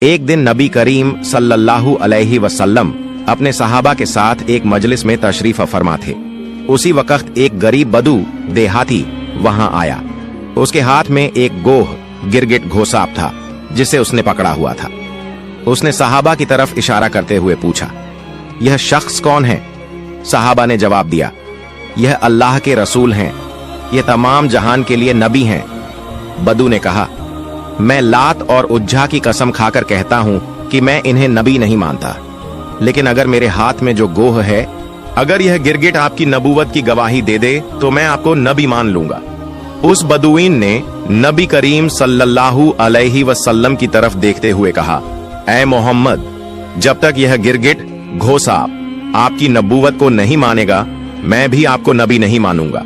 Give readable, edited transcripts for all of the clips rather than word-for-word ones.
एक दिन नबी करीम सल्लल्लाहु अलैहि वसल्लम अपने सहाबा के साथ एक मजलिस में तशरीफ फरमा थे। उसी वक्त एक गरीब बदू देहाती वहां आया। उसके हाथ में एक गोह गिरगिट घोसाप था जिसे उसने पकड़ा हुआ था। उसने सहाबा की तरफ इशारा करते हुए पूछा, यह शख्स कौन है? सहाबा ने जवाब दिया, यह अल्लाह के रसूल हैं, यह तमाम जहान के लिए नबी हैं। बदू ने कहा, मैं लात और उज्जा की कसम खाकर कहता हूं कि मैं इन्हें नबी नहीं मानता, लेकिन अगर मेरे हाथ में जो गोह है, अगर यह गिरगिट आपकी नबूवत की गवाही दे दे तो मैं आपको नबी मान लूंगा। उस बदुईन ने नबी करीम सल्लल्लाहु अलैहि वसल्लम की तरफ देखते हुए कहा, ऐ मोहम्मद, जब तक यह गिरगिट घोसाप आपकी नबूवत को नहीं मानेगा, मैं भी आपको नबी नहीं मानूंगा।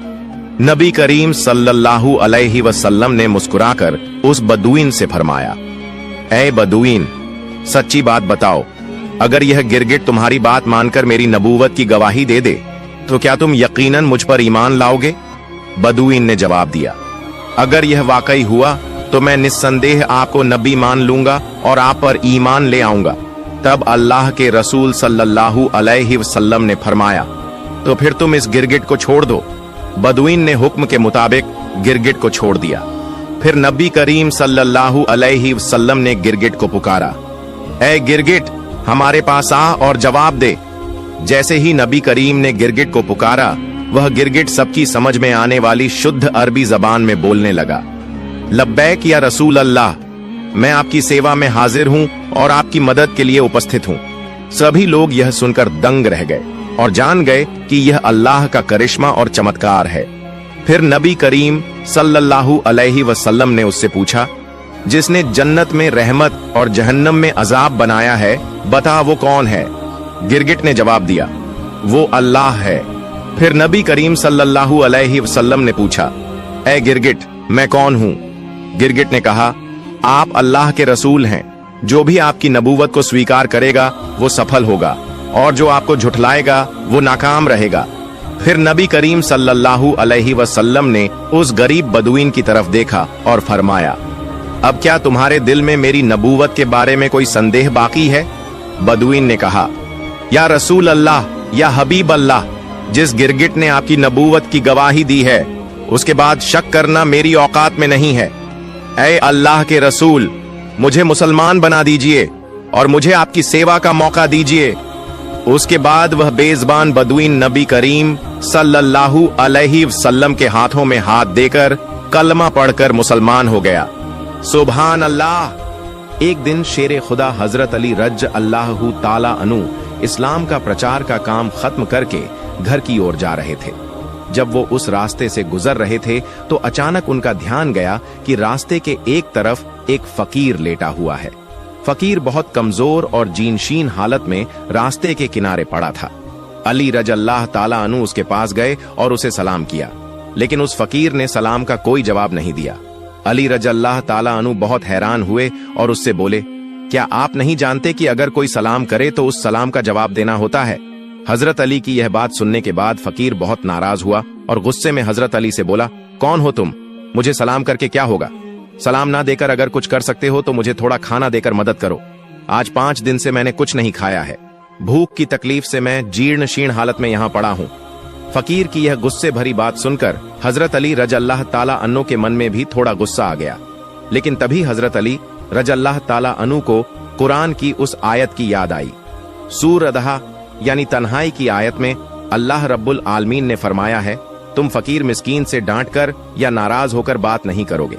नबी करीम सल्लल्लाहु अलैहि वसल्लम ने मुस्कुराकर उस बदुईन से फरमाया, ऐ बदुईन, सच्ची बात बताओ, अगर यह गिरगिट तुम्हारी बात मानकर मेरी नबूवत की गवाही दे दे तो क्या तुम यकीनन मुझ पर ईमान लाओगे? बदुईन ने जवाब दिया, अगर यह वाकई हुआ तो मैं निस्संदेह आपको नबी मान लूंगा और आप पर ईमान ले आऊंगा। तब अल्लाह के रसूल सल्लल्लाहु अलैहि वसल्लम ने फरमाया, तो फिर तुम इस गिरगिट को छोड़ दो। बदुईन ने हुक्म के मुताबिक गिरगिट को छोड़ दिया। फिर नबी करीम सल्लल्लाहु अलैहि वसल्लम ने गिरगिट को पुकारा, ऐ गिरगिट, हमारे पास आ और जवाब दे। जैसे ही नबी करीम ने गिरगिट को पुकारा, वह गिरगिट सबकी समझ में आने वाली शुद्ध अरबी जबान में बोलने लगा, लब्बैक या रसूल अल्लाह, मैं आपकी सेवा में हाजिर हूं और आपकी मदद के लिए उपस्थित हूं। सभी लोग यह सुनकर दंग रह गए और जान गए कि यह अल्लाह का करिश्मा और चमत्कार है। फिर नबी करीम सल्लल्लाहु अलैहि वसल्लम ने उससे पूछा, जिसने जन्नत में रहमत और जहन्नम में अजाब बनाया है, बता वो कौन है? गिरगिट ने जवाब दिया, वो अल्लाह है। फिर नबी करीम सल्लल्लाहु अलैहि वसल्लम ने पूछा, ऐ गिरगिट, मैं कौन हूं? गिरगिट ने कहा, आप अल्लाह के रसूल हैं। जो भी आपकी नबूवत को स्वीकार करेगा वो सफल होगा और जो आपको झुठलाएगा वो नाकाम रहेगा। फिर नबी करीम सल्लल्लाहु अलैहि वसल्लम ने उस गरीब बदुईन की तरफ देखा और फरमाया, अब क्या तुम्हारे दिल में मेरी नबूवत के बारे में कोई संदेह बाकी है? बदुईन ने कहा, या रसूल अल्लाह, या हबीब अल्लाह, जिस गिरगिट ने आपकी नबूवत की गवाही दी है, उसके बाद शक करना मेरी औकात में नहीं है। ऐ अल्लाह के रसूल, मुझे मुसलमान बना दीजिए और मुझे आपकी सेवा का मौका दीजिए। उसके बाद वह बेज़बान बदुईन नबी करीम सल्लल्लाहु अलैहि वसल्लम के हाथों में हाथ देकर कलमा पढ़कर मुसलमान हो गया। सुभान अल्लाह। एक दिन शेर खुदा हजरत अली रज अल्लाहु ताला अनु इस्लाम का प्रचार का काम खत्म करके घर की ओर जा रहे थे। जब वो उस रास्ते से गुजर रहे थे तो अचानक उनका ध्यान गया कि रास्ते के एक तरफ एक फकीर लेटा हुआ है। फकीर बहुत कमजोर और जीनशीन हालत में रास्ते के किनारे पड़ा था। अली रज अल्लाह ताला अनु उसके पास गए और उसे सलाम किया, लेकिन उस फकीर ने सलाम का कोई जवाब नहीं दिया। अली रज अल्लाह ताला अनु बहुत हैरान हुए और उससे बोले, क्या आप नहीं जानते कि अगर कोई सलाम करे तो उस सलाम का जवाब देना होता है? हजरत अली की यह बात सुनने के बाद फकीर बहुत नाराज हुआ और गुस्से में हजरत अली से बोला, कौन हो तुम? मुझे सलाम करके क्या होगा? सलाम ना देकर अगर कुछ कर सकते हो तो मुझे थोड़ा खाना देकर मदद करो। आज 5 दिन से मैंने कुछ नहीं खाया है। भूख की तकलीफ से मैं जीर्ण शीर्ण हालत में यहाँ पड़ा हूँ। फकीर की यह गुस्से भरी बात सुनकर हजरत अली रज अल्लाह ताला अन्नो के मन में भी थोड़ा गुस्सा आ गया। लेकिन तभी हजरत अली रज अल्लाह ताला अन्नु को कुरान की उस आयत की याद आई। सूर अदहा यानी तन्हाई की आयत में अल्लाह रब्बुल आलमीन ने फरमाया है, तुम फकीर मिस्कीन से डांट कर या नाराज होकर बात नहीं करोगे।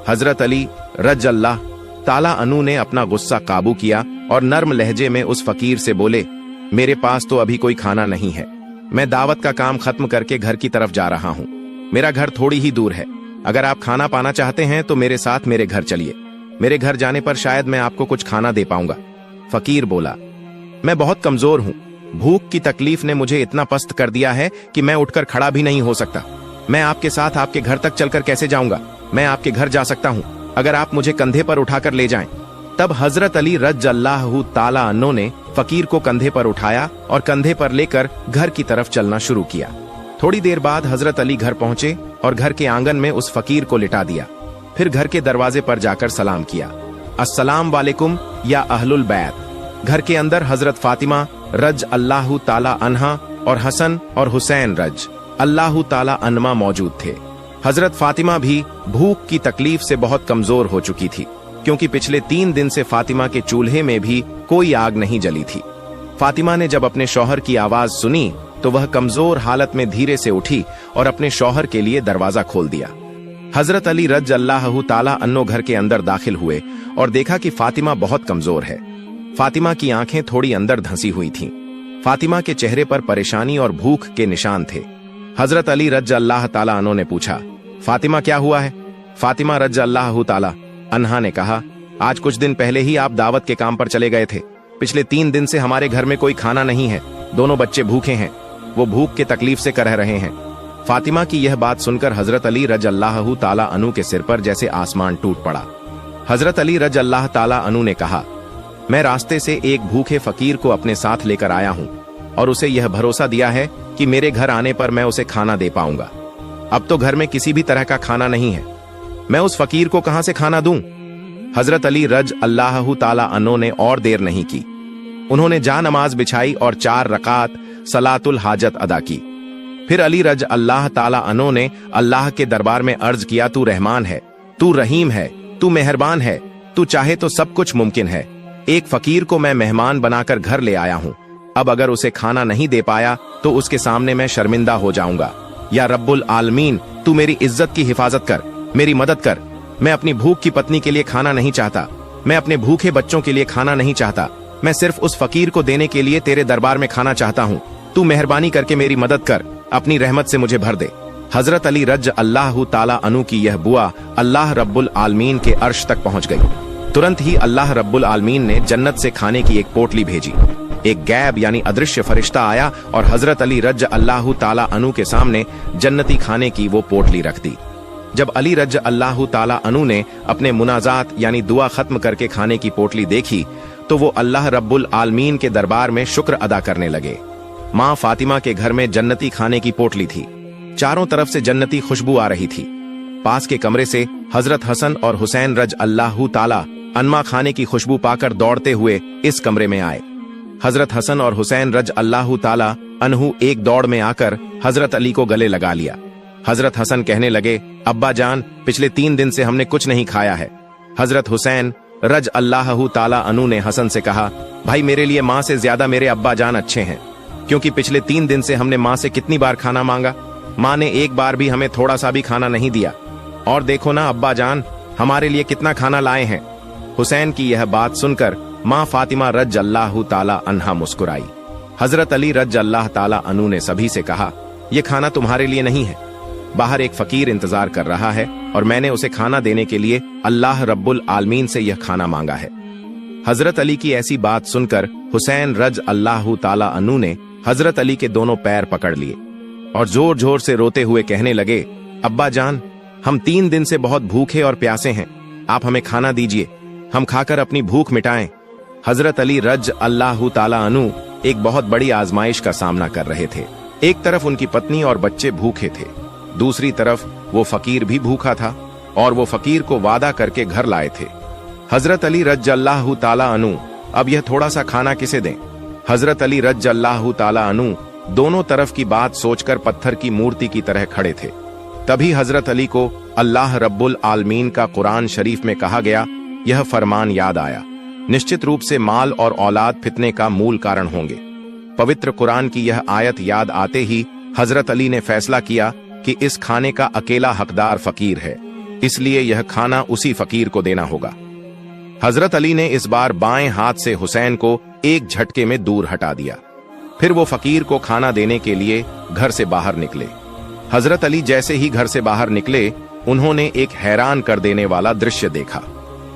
हजरत अली रज अल्लाह ताला अन्नु ने अपना गुस्सा काबू किया और नर्म लहजे में उस फकीर से बोले, मेरे पास तो अभी कोई खाना नहीं है। मैं दावत का काम खत्म करके घर की तरफ जा रहा हूँ। मेरा घर थोड़ी ही दूर है। अगर आप खाना पाना चाहते हैं तो मेरे साथ मेरे घर चलिए। मेरे घर जाने पर शायद मैं आपको कुछ खाना दे पाऊंगा। फकीर बोला, मैं बहुत कमजोर हूँ। भूख की तकलीफ ने मुझे इतना पस्त कर दिया है कि मैं उठकर खड़ा भी नहीं हो सकता। मैं आपके साथ आपके घर तक चलकर कैसे जाऊंगा? मैं आपके घर जा सकता हूँ अगर आप मुझे कंधे पर उठाकर ले जाएं। तब हजरत अली रज अल्लाहु ताला अन्नो ने फकीर को कंधे पर उठाया और कंधे पर लेकर घर की तरफ चलना शुरू किया। थोड़ी देर बाद हजरत अली घर पहुंचे और घर के आंगन में उस फकीर को लिटा दिया। फिर घर के दरवाजे पर जाकर सलाम किया, अस्सलाम वालेकुम या अहलुल बैत। घर के अंदर हजरत फातिमा रज अल्लाह ताला अन्हा और हसन और हुसैन रज अल्लाह ताला अन्मा मौजूद थे। हजरत फातिमा भी भूख की तकलीफ से बहुत कमजोर हो चुकी थी, क्योंकि पिछले 3 दिन से फातिमा के चूल्हे में भी कोई आग नहीं जली थी। फातिमा ने जब अपने शौहर की आवाज सुनी तो वह कमजोर हालत में धीरे से उठी और अपने शौहर के लिए दरवाजा खोल दिया। हजरत अली रज अल्लाह ताला अन्नो घर के अंदर दाखिल हुए और देखा कि फातिमा बहुत कमजोर है। फातिमा की आंखें थोड़ी अंदर धंसी हुई थीं। फातिमा के चेहरे पर परेशानी और भूख के निशान थे। हजरत अली रज अल्लाह ताला अन्हो ने पूछा, फातिमा क्या हुआ है? फातिमा रज अल्लाह ताला अन्हा ने कहा, आज कुछ दिन पहले ही आप दावत के काम पर चले गए थे। पिछले 3 दिन से हमारे घर में कोई खाना नहीं है। दोनों बच्चे भूखे हैं, वो भूख के तकलीफ से कर रहे हैं। फातिमा की यह बात सुनकर हजरत अली रज अल्लाह ताला अन्हु के सिर पर जैसे आसमान टूट पड़ा। हजरत अली रज अल्लाह ताला अन्हु ने कहा, मैं रास्ते से एक भूखे फकीर को अपने साथ लेकर आया हूं और उसे यह भरोसा दिया है कि मेरे घर आने पर मैं उसे खाना दे पाऊंगा। अब तो घर में किसी भी तरह का खाना नहीं है, मैं उस फकीर को कहां से खाना दूं? हजरत अली रज अल्लाह ताला अन्हो ने और देर नहीं की। उन्होंने जा नमाज बिछाई और 4 रकात सलातुल हाजत अदा की। फिर अली रज अल्लाह ताला अन्हो ने अल्लाह के दरबार में अर्ज किया, तू रहमान है, तू रहीम है, तू मेहरबान है, तू चाहे तो सब कुछ मुमकिन है। एक फकीर को मैं मेहमान बनाकर घर ले आया हूं, अब अगर उसे खाना नहीं दे पाया तो उसके सामने मैं शर्मिंदा हो जाऊंगा। या रब्बुल आलमीन, तू मेरी इज्जत की हिफाजत कर, मेरी मदद कर। मैं अपनी भूख की पत्नी के लिए खाना नहीं चाहता, मैं अपने भूखे बच्चों के लिए खाना नहीं चाहता, मैं सिर्फ उस फकीर को देने के लिए तेरे दरबार में खाना चाहता हूँ। तू मेहरबानी करके मेरी मदद कर, अपनी रहमत से मुझे भर दे। हजरत अली रज अल्लाह ताला अन्हु की यह बुआ अल्लाह रब्बुल आलमीन के अर्श तक पहुंच गई। तुरंत ही अल्लाह रब्बुल आलमीन ने जन्नत से खाने की एक पोटली भेजी। एक गैब यानी अदृश्य फरिश्ता आया और हजरत अली रज अल्लाह ताला अन्हु के सामने जन्नती खाने की वो पोटली रख दी। जब अली रज अल्लाह ताला अन्हु ने अपने मुनाजात यानी दुआ खत्म करके खाने की पोटली देखी तो वो अल्लाह रब्बुल आलमीन के दरबार में शुक्र अदा करने लगे। माँ फातिमा के घर में जन्नती खाने की पोटली थी। चारों तरफ से जन्नती खुशबू आ रही थी। पास के कमरे से हजरत हसन और हुसैन रज अल्लाह ताला अन्मा खाने की खुशबू पाकर दौड़ते हुए इस कमरे में आए। हजरत हसन और हुसैन रज अल्लाह ताला अन्हु एक दौड़ में आकर हजरत अली को गले लगा लिया। हजरत हसन कहने लगे, अब्बा जान, पिछले 3 दिन से हमने कुछ नहीं खाया है। हजरत हुसैन रज अल्लाह ताला अन्हु ने हसन से कहा, भाई मेरे लिए माँ से ज्यादा मेरे अब्बा जान अच्छे हैं, क्योंकि पिछले 3 दिन से हमने माँ से कितनी बार खाना मांगा, माँ ने एक बार भी हमें थोड़ा सा भी खाना नहीं दिया। और देखो ना अब्बा जान, हमारे लिए कितना खाना लाए हैं। हुसैन की यह बात सुनकर माँ फातिमा रज अल्लाह ताला अन्हा मुस्कुराई। हजरत अली रज अल्लाह ताला अन्हु ने सभी से कहा, यह खाना तुम्हारे लिए नहीं है, बाहर एक फकीर इंतजार कर रहा है और मैंने उसे खाना देने के लिए अल्लाह रब्बुल आलमीन से यह खाना मांगा है। हजरत अली की ऐसी बात सुनकर हुसैन रज अल्लाह ताला अन्हु ने हजरत अली के दोनों पैर पकड़ लिए और जोर जोर से रोते हुए कहने लगे, अब्बा जान, हम 3 दिन से बहुत भूखे और प्यासे हैं, आप हमें खाना दीजिए, हम खाकर अपनी भूख मिटाएं। हजरत अली रज अल्लाह ताला अन्हु एक बहुत बड़ी आजमाइश का सामना कर रहे थे। एक तरफ उनकी पत्नी और बच्चे भूखे थे, दूसरी तरफ वो फकीर भी भूखा था और वो फकीर को वादा करके घर लाए थे। हजरत अली रज अल्लाह ताला अन्हु अब यह थोड़ा सा खाना किसे दें? हजरत अली रज अल्लाह ताला अन्हु दोनों तरफ की बात सोचकर पत्थर की मूर्ति की तरह खड़े थे। तभी हजरत अली को अल्लाह रब्बुल आलमीन का कुरान शरीफ में कहा गया यह फरमान याद आया, निश्चित रूप से माल और औलाद फितने का मूल कारण होंगे। पवित्र कुरान की यह आयत याद आते ही हजरत अली ने फैसला किया कि इस खाने का अकेला हकदार फकीर है, इसलिए यह खाना उसी फकीर को देना होगा। हजरत अली ने इस बार बाएं हाथ से हुसैन को एक झटके में दूर हटा दिया। फिर वो फकीर को खाना देने के लिए घर से बाहर निकले। हजरत अली जैसे ही घर से बाहर निकले, उन्होंने एक हैरान कर देने वाला दृश्य देखा।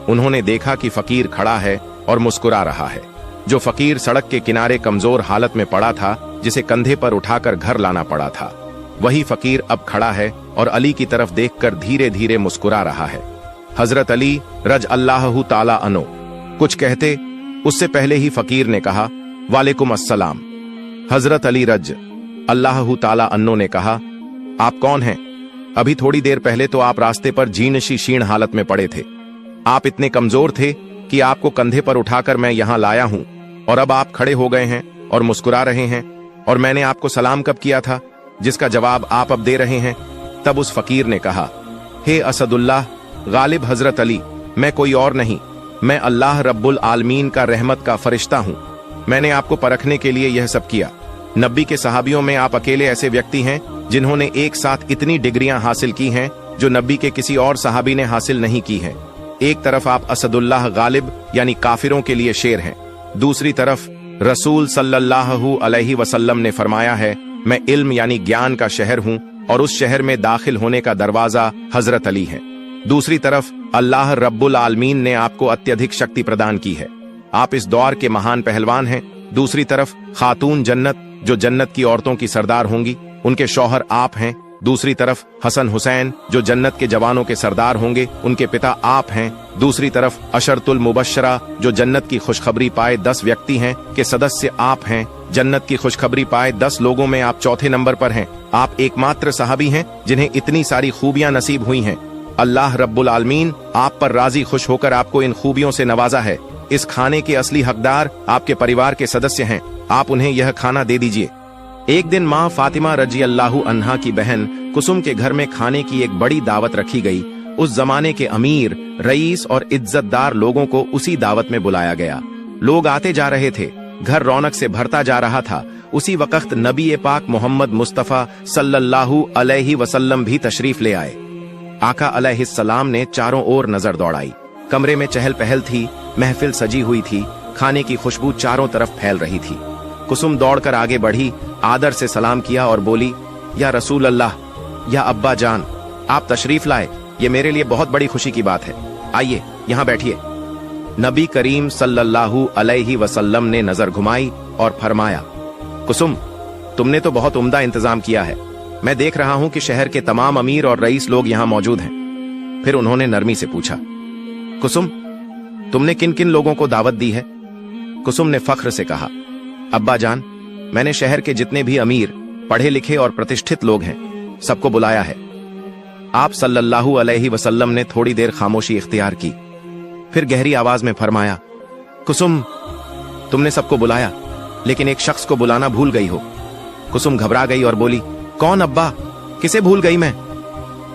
उन्होंने देखा कि फकीर खड़ा है और मुस्कुरा रहा है। जो फकीर सड़क के किनारे कमजोर हालत में पड़ा था, जिसे कंधे पर उठाकर घर लाना पड़ा था, वही फकीर अब खड़ा है और अली की तरफ देखकर धीरे धीरे मुस्कुरा रहा है। हजरत अली रज अल्लाह ताला अन्हु कुछ कहते उससे पहले ही फकीर ने कहा, वालेकुम अस्सलाम। हजरत अली रज अल्लाह ताला अन्हु ने कहा, आप कौन हैं? अभी थोड़ी देर पहले तो आप रास्ते पर जीनशी शीण हालत में पड़े थे। आप इतने कमजोर थे कि आपको कंधे पर उठाकर मैं यहाँ लाया हूँ और अब आप खड़े हो गए हैं और मुस्कुरा रहे हैं, और मैंने आपको सलाम कब किया था जिसका जवाब आप अब दे रहे हैं? तब उस फकीर ने कहा, हे असदुल्लाह, गालिब हजरत अली, मैं कोई और नहीं, मैं अल्लाह रब्बुल आलमीन का रहमत का फरिश्ता हूँ। मैंने आपको परखने के लिए यह सब किया। नबी के सहाबियों में आप अकेले ऐसे व्यक्ति हैं जिन्होंने एक साथ इतनी डिग्रियां हासिल की हैं जो नबी के किसी और सहाबी ने हासिल नहीं की हैं। एक तरफ आप असदुल्लाह गालिब यानी काफिरों के लिए शेर हैं, दूसरी तरफ रसूल सल्लल्लाहु अलैहि वसल्लम ने फरमाया है, मैं इल्म यानी ज्ञान का शहर हूँ और उस शहर में दाखिल होने का दरवाजा हजरत अली है। दूसरी तरफ अल्लाह रब्बुल आलमीन ने आपको अत्यधिक शक्ति प्रदान की है, आप इस दौर के महान पहलवान हैं। दूसरी तरफ खातून जन्नत जो जन्नत की औरतों की सरदार होंगी, उनके शौहर आप हैं। दूसरी तरफ हसन हुसैन जो जन्नत के जवानों के सरदार होंगे, उनके पिता आप हैं। दूसरी तरफ अशरतुल मुबश्शरा जो जन्नत की खुशखबरी पाए 10 व्यक्ति हैं के सदस्य आप हैं। जन्नत की खुशखबरी पाए 10 लोगों में आप चौथे नंबर पर हैं। आप एकमात्र सहाबी हैं जिन्हें इतनी सारी खूबियां नसीब हुई हैं। अल्लाह रब्बुल आलमीन आप पर राजी खुश होकर आपको इन खूबियों से नवाजा है। इस खाने के असली हकदार आपके परिवार के सदस्य हैं, आप उन्हें यह खाना दे दीजिए। एक दिन माँ फातिमा रजी अल्लाहु अन्हा की बहन कुसुम के घर में खाने की एक बड़ी दावत रखी गई। उस जमाने के अमीर, रईस और इज्जतदार लोगों को उसी दावत में बुलाया गया। लोग आते जा रहे थे, घर रौनक से भरता जा रहा था। उसी वक्त नबी पाक मोहम्मद मुस्तफा सल्लल्लाहु अलैहि वसल्लम भी तशरीफ ले आए। आका अलैहिस्सलाम ने चारों ओर नजर दौड़ाई। कमरे में चहल पहल थी, महफिल सजी हुई थी, खाने की खुशबू चारों तरफ फैल रही थी। कुसुम दौड़कर आगे बढ़ी, आदर से सलाम किया और बोली, या रसूल अल्लाह, या अब्बा जान, आप तशरीफ लाए, ये मेरे लिए बहुत बड़ी खुशी की बात है। आइए यहाँ बैठिए। नबी करीम सल्लल्लाहु अलैहि वसल्लम ने नजर घुमाई और फरमाया, कुसुम, तुमने तो बहुत उम्दा इंतजाम किया है। मैं देख रहा हूं कि शहर के तमाम अमीर और रईस लोग यहाँ मौजूद हैं। फिर उन्होंने नरमी से पूछा, कुसुम, तुमने किन किन लोगों को दावत दी है? कुसुम ने फख्र से कहा, अब्बा जान, मैंने शहर के जितने भी अमीर, पढ़े लिखे और प्रतिष्ठित लोग हैं, सबको बुलाया है। आप सल्लल्लाहु अलैहि वसल्लम ने थोड़ी देर खामोशी इख्तियार की, फिर गहरी आवाज में फरमाया, कुसुम, तुमने सबको बुलाया, लेकिन एक शख्स को बुलाना भूल गई हो। कुसुम घबरा गई और बोली, कौन अब्बा, किसे भूल गई मैं?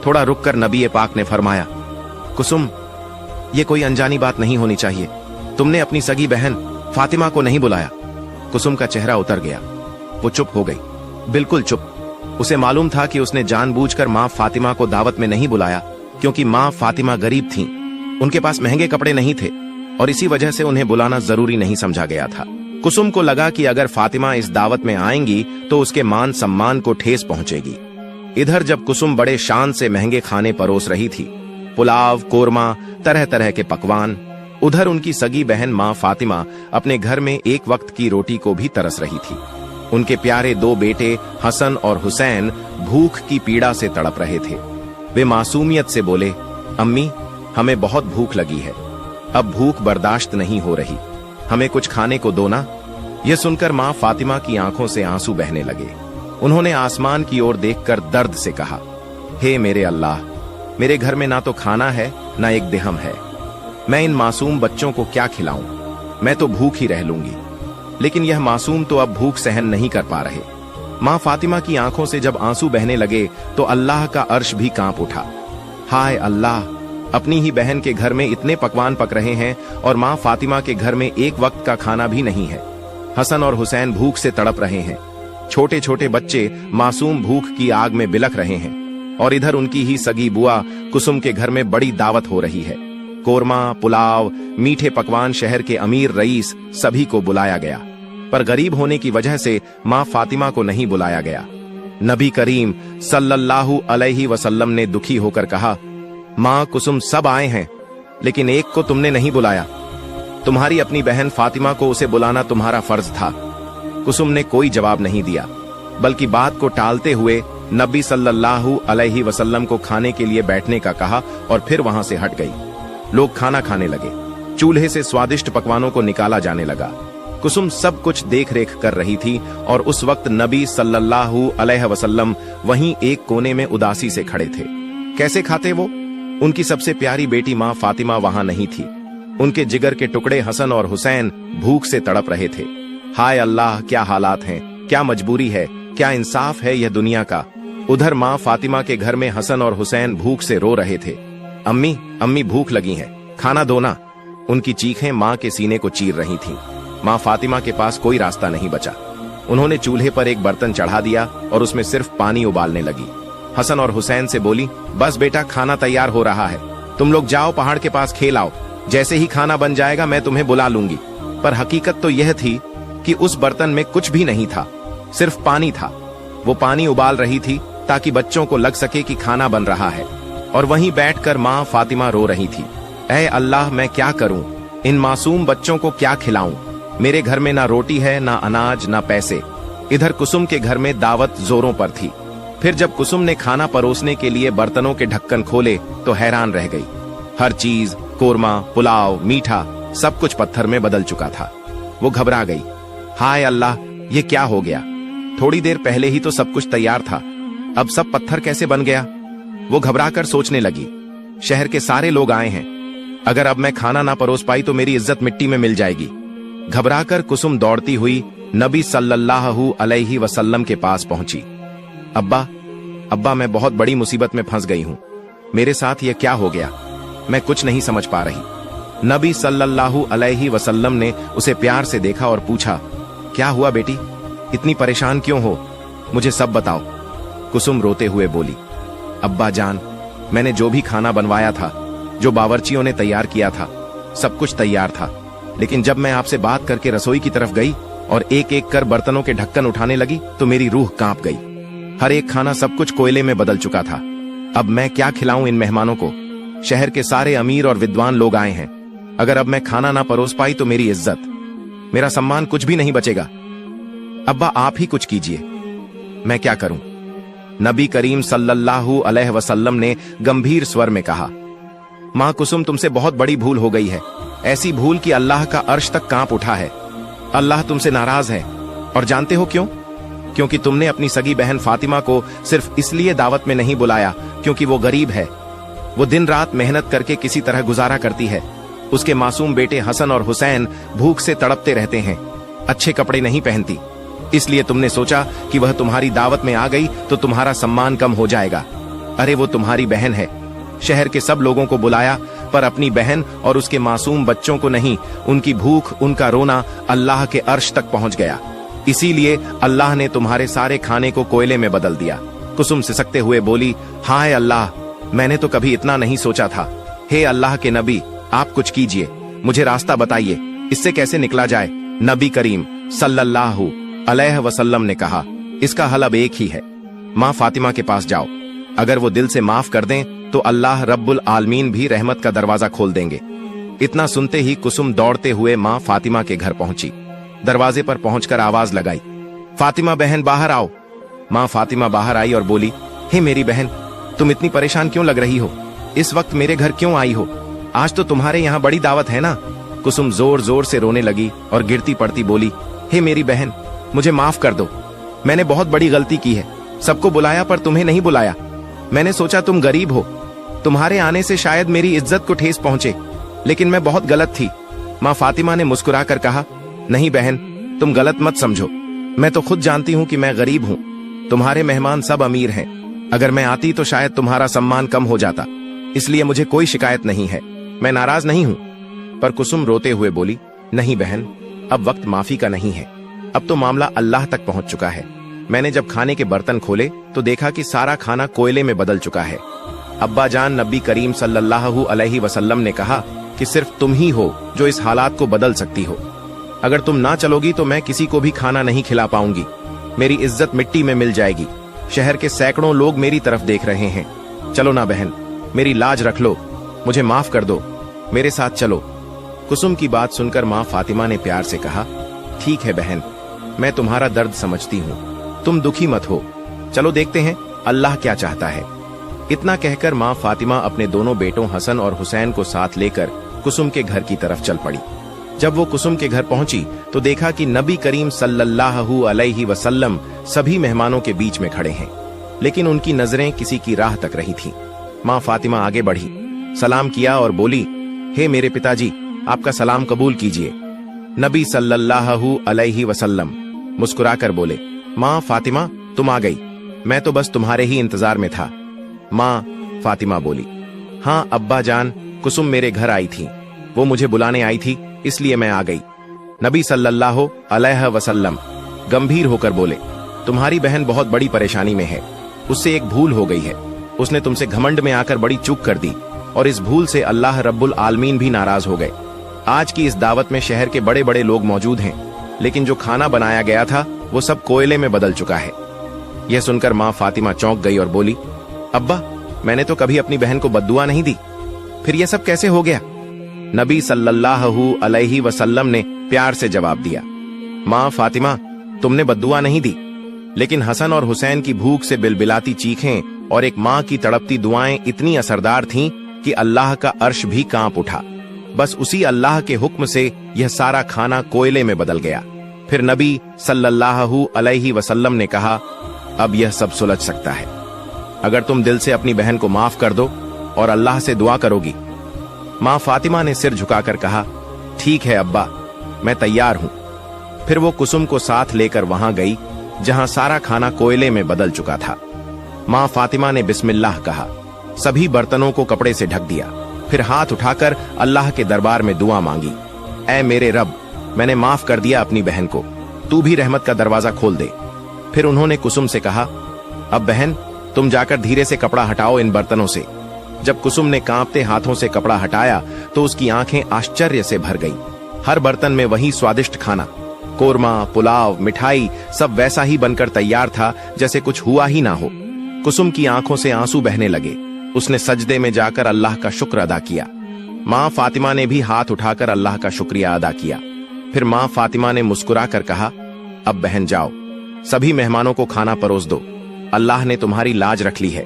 थोड़ा रुककर नबी पाक ने फरमाया, कुसुम, ये कोई अनजानी बात नहीं होनी चाहिए। तुमने अपनी सगी बहन फातिमा को नहीं बुलाया। कुसुम का चेहरा उतर गया, वो चुप हो गई, बिल्कुल चुप। उसे मालूम था कि उसने जानबूझकर माँ फातिमा को दावत में नहीं बुलाया, क्योंकि माँ फातिमा गरीब थीं, उनके पास महंगे कपड़े नहीं थे और इसी वजह से उन्हें बुलाना जरूरी नहीं समझा गया था। कुसुम को लगा कि अगर फातिमा इस दावत में आएंगी तो उसके मान सम्मान को ठेस पहुंचेगी। इधर जब कुसुम बड़े शान से महंगे खाने परोस रही थी, पुलाव, कोरमा, तरह तरह के पकवान, उधर उनकी सगी बहन माँ फातिमा अपने घर में एक वक्त की रोटी को भी तरस रही थी। उनके प्यारे 2 बेटे हसन और हुसैन भूख की पीड़ा से तड़प रहे थे। वे मासूमियत से बोले, अम्मी, हमें बहुत भूख लगी है, अब भूख बर्दाश्त नहीं हो रही, हमें कुछ खाने को दो ना। यह सुनकर माँ फातिमा की आंखों से आंसू बहने लगे। उन्होंने आसमान की ओर देखकर दर्द से कहा, हे मेरे अल्लाह, मेरे घर में ना तो खाना है ना एक दिहम है, मैं इन मासूम बच्चों को क्या खिलाऊं? मैं तो भूख ही रह लूंगी। लेकिन यह मासूम तो अब भूख सहन नहीं कर पा रहे। माँ फातिमा की आंखों से जब आंसू बहने लगे तो अल्लाह का अर्श भी कांप उठा। हाय अल्लाह, अपनी ही बहन के घर में इतने पकवान पक रहे हैं और माँ फातिमा के घर में एक वक्त का खाना भी नहीं है। हसन और हुसैन भूख से तड़प रहे हैं, छोटे छोटे बच्चे मासूम भूख की आग में बिलख रहे हैं, और इधर उनकी ही सगी बुआ कुसुम के घर में बड़ी दावत हो रही है। कोरमा, पुलाव, मीठे पकवान शहर के अमीर, रईस सभी को बुलाया गया, पर गरीब होने की वजह से माँ फातिमा को नहीं बुलाया गया। नबी करीम सल्लल्लाहु अलैहि वसल्लम ने दुखी होकर कहा, माँ कुसुम सब आए हैं, लेकिन एक को तुमने नहीं बुलाया। तुम्हारी अपनी बहन फातिमा को उसे बुलाना तुम्हारा फर्ज था। कुसुम ने कोई जवाब नहीं दिया, बल्कि बात को टालते हुए नबी सल्लल्लाहु अलैहि वसल्लम को खाने के लिए बैठने का कहा और फिर वहां से हट गई। लोग खाना खाने लगे, चूल्हे से स्वादिष्ट पकवानों को निकाला जाने लगा। कुसुम सब कुछ देख रेख कर रही थी और उस वक्त नबी सल्लल्लाहु अलैहि वसल्लम वहीं एक कोने में उदासी से खड़े थे। कैसे खाते वो? उनकी सबसे प्यारी बेटी माँ फातिमा वहां नहीं थी। उनके जिगर के टुकड़े हसन और हुसैन भूख से तड़प रहे थे। हाय अल्लाह, क्या हालात हैं, क्या मजबूरी है, क्या इंसाफ है यह दुनिया का। उधर माँ फातिमा के घर में हसन और हुसैन भूख से रो रहे थे। अम्मी अम्मी भूख लगी है, खाना दो ना। उनकी चीखें माँ के सीने को चीर रही थीं। माँ फातिमा के पास कोई रास्ता नहीं बचा। उन्होंने चूल्हे पर एक बर्तन चढ़ा दिया और उसमें सिर्फ पानी उबालने लगी। हसन और हुसैन से बोली, बस बेटा, खाना तैयार हो रहा है, तुम लोग जाओ पहाड़ के पास खेल आओ, जैसे ही खाना बन जाएगा मैं तुम्हें बुला लूंगी। पर हकीकत तो यह थी कि उस बर्तन में कुछ भी नहीं था, सिर्फ पानी था। वो पानी उबाल रही थी ताकि बच्चों को लग सके कि खाना बन रहा है, और वहीं बैठकर माँ फातिमा रो रही थी। ऐ अल्लाह, मैं क्या करूं, इन मासूम बच्चों को क्या खिलाऊं। मेरे घर में ना रोटी है, ना अनाज, ना पैसे। इधर कुसुम के घर में दावत जोरों पर थी। फिर जब कुसुम ने खाना परोसने के लिए बर्तनों के ढक्कन खोले तो हैरान रह गई। हर चीज, कोरमा, पुलाव, मीठा, सब कुछ पत्थर में बदल चुका था। वो घबरा गई। हाय अल्लाह, ये क्या हो गया? थोड़ी देर पहले ही तो सब कुछ तैयार था, अब सब पत्थर कैसे बन गया? वो घबराकर सोचने लगी, शहर के सारे लोग आए हैं, अगर अब मैं खाना ना परोस पाई तो मेरी इज्जत मिट्टी में मिल जाएगी। घबराकर कुसुम दौड़ती हुई नबी सल्लल्लाहु अलैहि वसल्लम के पास पहुंची। अब्बा अब्बा, मैं बहुत बड़ी मुसीबत में फंस गई हूं, मेरे साथ यह क्या हो गया? मैं कुछ नहीं समझ पा रही। नबी सल्लल्लाहु अलैहि वसल्लम ने उसे प्यार से देखा और पूछा, क्या हुआ बेटी, इतनी परेशान क्यों हो, मुझे सब बताओ। कुसुम रोते हुए बोली, अब्बा जान, मैंने जो भी खाना बनवाया था, जो बावर्चियों ने तैयार किया था, सब कुछ तैयार था, लेकिन जब मैं आपसे बात करके रसोई की तरफ गई और एक एक कर बर्तनों के ढक्कन उठाने लगी तो मेरी रूह कांप गई। हर एक खाना सब कुछ कोयले में बदल चुका था। अब मैं क्या खिलाऊं इन मेहमानों को? शहर के सारे अमीर और विद्वान लोग आए हैं, अगर अब मैं खाना ना परोस पाई तो मेरी इज्जत, मेरा सम्मान कुछ भी नहीं बचेगा। अब्बा आप ही कुछ कीजिए, मैं क्या करूं? नबी करीम सल्लल्लाहु अलैहि वसल्लम ने गंभीर स्वर में कहा, मां कुसुम, तुमसे बहुत बड़ी भूल हो गई है, ऐसी भूल कि अल्लाह का अर्श तक कांप उठा है। अल्लाह तुमसे नाराज है, और जानते हो क्यों? क्योंकि तुमने अपनी सगी बहन फातिमा को सिर्फ इसलिए दावत में नहीं बुलाया क्योंकि वो गरीब है। वो दिन रात मेहनत करके किसी तरह गुजारा करती है। उसके मासूम बेटे हसन और हुसैन भूख से तड़पते रहते हैं, अच्छे कपड़े नहीं पहनती, इसलिए तुमने सोचा कि वह तुम्हारी दावत में आ गई तो तुम्हारा सम्मान कम हो जाएगा। अरे वो तुम्हारी बहन है। शहर के सब लोगों को बुलाया, पर अपनी बहन और उसके मासूम बच्चों को नहीं। उनकी भूख, उनका रोना अल्लाह के अर्श तक पहुंच गया, इसीलिए अल्लाह ने तुम्हारे सारे खाने को कोयले में बदल दिया। कुसुम सिसकते हुए बोली, हाय अल्लाह, मैंने तो कभी इतना नहीं सोचा था। हे अल्लाह के नबी, आप कुछ कीजिए, मुझे रास्ता बताइए, इससे कैसे निकला जाए। नबी करीम सल्लल्लाहु अलैहि वसल्लम ने कहा, इसका हल अब एक ही है, माँ फातिमा के पास जाओ, अगर वो दिल से माफ कर दें तो अल्लाह रब्बुल आलमीन भी रहमत का दरवाजा खोल देंगे। इतना सुनते ही कुसुम दौड़ते हुए माँ फातिमा के घर पहुंची। दरवाजे पर पहुंचकर आवाज लगाई, फातिमा बहन बाहर आओ। माँ फातिमा बाहर आई और बोली, हे मेरी बहन, तुम इतनी परेशान क्यों लग रही हो? इस वक्त मेरे घर क्यों आई हो? आज तो तुम्हारे यहाँ बड़ी दावत है ना। कुसुम जोर जोर से रोने लगी और गिरती पड़ती बोली, हे मेरी बहन, मुझे माफ कर दो, मैंने बहुत बड़ी गलती की है। सबको बुलाया पर तुम्हें नहीं बुलाया। मैंने सोचा तुम गरीब हो, तुम्हारे आने से शायद मेरी इज्जत को ठेस पहुंचे, लेकिन मैं बहुत गलत थी। माँ फातिमा ने मुस्कुराकर कहा, नहीं बहन, तुम गलत मत समझो, मैं तो खुद जानती हूँ कि मैं गरीब हूँ, तुम्हारे मेहमान सब अमीर हैं, अगर मैं आती तो शायद तुम्हारा सम्मान कम हो जाता, इसलिए मुझे कोई शिकायत नहीं है, मैं नाराज नहीं हूँ। पर कुसुम रोते हुए बोली, नहीं बहन, अब वक्त माफी का नहीं है, अब तो मामला अल्लाह तक पहुंच चुका है। मैंने जब खाने के बर्तन खोले तो देखा कि सारा खाना कोयले में बदल चुका है। अब्बा जान, नबी करीम सल्लल्लाहु अलैहि वसल्लम ने कहा कि सिर्फ तुम ही हो जो इस हालात को बदल सकती हो। अगर तुम ना चलोगी तो मैं किसी को भी खाना नहीं खिला पाऊंगी, मेरी इज्जत मिट्टी में मिल जाएगी। शहर के सैकड़ों लोग मेरी तरफ देख रहे हैं। चलो ना बहन, मेरी लाज रख लो, मुझे माफ कर दो, मेरे साथ चलो। कुसुम की बात सुनकर माँ फातिमा ने प्यार से कहा, ठीक है बहन, मैं तुम्हारा दर्द समझती हूँ, तुम दुखी मत हो, चलो देखते हैं अल्लाह क्या चाहता है। इतना कहकर माँ फातिमा अपने दोनों बेटों हसन और हुसैन को साथ लेकर कुसुम के घर की तरफ चल पड़ी। जब वो कुसुम के घर पहुंची तो देखा कि नबी करीम सल्लल्लाहु अलैहि वसल्लम सभी मेहमानों के बीच में खड़े हैं, लेकिन उनकी नजरें किसी की राह तक रही थीं। माँ फातिमा आगे बढ़ी, सलाम किया और बोली, हे मेरे पिताजी, आपका सलाम कबूल कीजिए। नबी सल्लल्लाहु अलैहि वसल्लम मुस्कुराकर बोले, माँ फातिमा तुम आ गई, मैं तो बस तुम्हारे ही इंतजार में था। माँ फातिमा बोली, हाँ अब्बा जान, कुसुम मेरे घर आई थी, वो मुझे बुलाने आई थी, इसलिए मैं आ गई। नबी सल्लल्लाहु अलैहि वसल्लम गंभीर होकर बोले, तुम्हारी बहन बहुत बड़ी परेशानी में है, उससे एक भूल हो गई है, उसने तुमसे घमंड में आकर बड़ी चूक कर दी और इस भूल से अल्लाह रब्बुल आलमीन भी नाराज हो गए। आज की इस दावत में शहर के बड़े बड़े लोग मौजूद हैं, लेकिन जो खाना बनाया गया था वो सब कोयले में बदल चुका है। यह सुनकर माँ फातिमा चौंक गई और बोली, अब्बा मैंने तो कभी अपनी बहन को बद्दुआ नहीं दी, फिर यह सब कैसे हो गया? नबी सल्लल्लाहु अलैहि वसल्लम ने प्यार से जवाब दिया, माँ फातिमा तुमने बद्दुआ नहीं दी, लेकिन हसन और हुसैन की भूख से बिलबिलाती चीखें और एक माँ की तड़पती दुआएं इतनी असरदार थीं कि अल्लाह का अर्श भी कांप उठा। बस उसी अल्लाह के हुक्म से यह सारा खाना कोयले में बदल गया। फिर नबी सल्लल्लाहु अलैहि वसल्लम ने कहा, अब यह सब सुलझ सकता है अगर तुम दिल से अपनी बहन को माफ कर दो और अल्लाह से दुआ करोगी। माँ फातिमा ने सिर झुकाकर कहा, ठीक है अब्बा, मैं तैयार हूं। फिर वो कुसुम को साथ लेकर वहां गई जहां सारा खाना कोयले में बदल चुका था। माँ फातिमा ने बिस्मिल्लाह कहा, सभी बर्तनों को कपड़े से ढक दिया, फिर हाथ उठाकर अल्लाह के दरबार में दुआ मांगी, ऐ मेरे रब, मैंने माफ कर दिया अपनी बहन को, तू भी रहमत का दरवाजा खोल दे। फिर उन्होंने कुसुम से कहा, अब बहन तुम जाकर धीरे से कपड़ा हटाओ इन बर्तनों से। जब कुसुम ने कांपते हाथों से कपड़ा हटाया तो उसकी आंखें आश्चर्य से भर गईं। हर बर्तन में वही स्वादिष्ट खाना, कोरमा, पुलाव, मिठाई, सब वैसा ही बनकर तैयार था जैसे कुछ हुआ ही ना हो। कुसुम की आंखों से आंसू बहने लगे। उसने सजदे में जाकर अल्लाह का शुक्र अदा किया। माँ फातिमा ने भी हाथ उठाकर अल्लाह का शुक्रिया अदा किया। फिर माँ फातिमा ने मुस्कुराकर कहा, अब बहन जाओ, सभी मेहमानों को खाना परोस दो, अल्लाह ने तुम्हारी लाज रख ली है।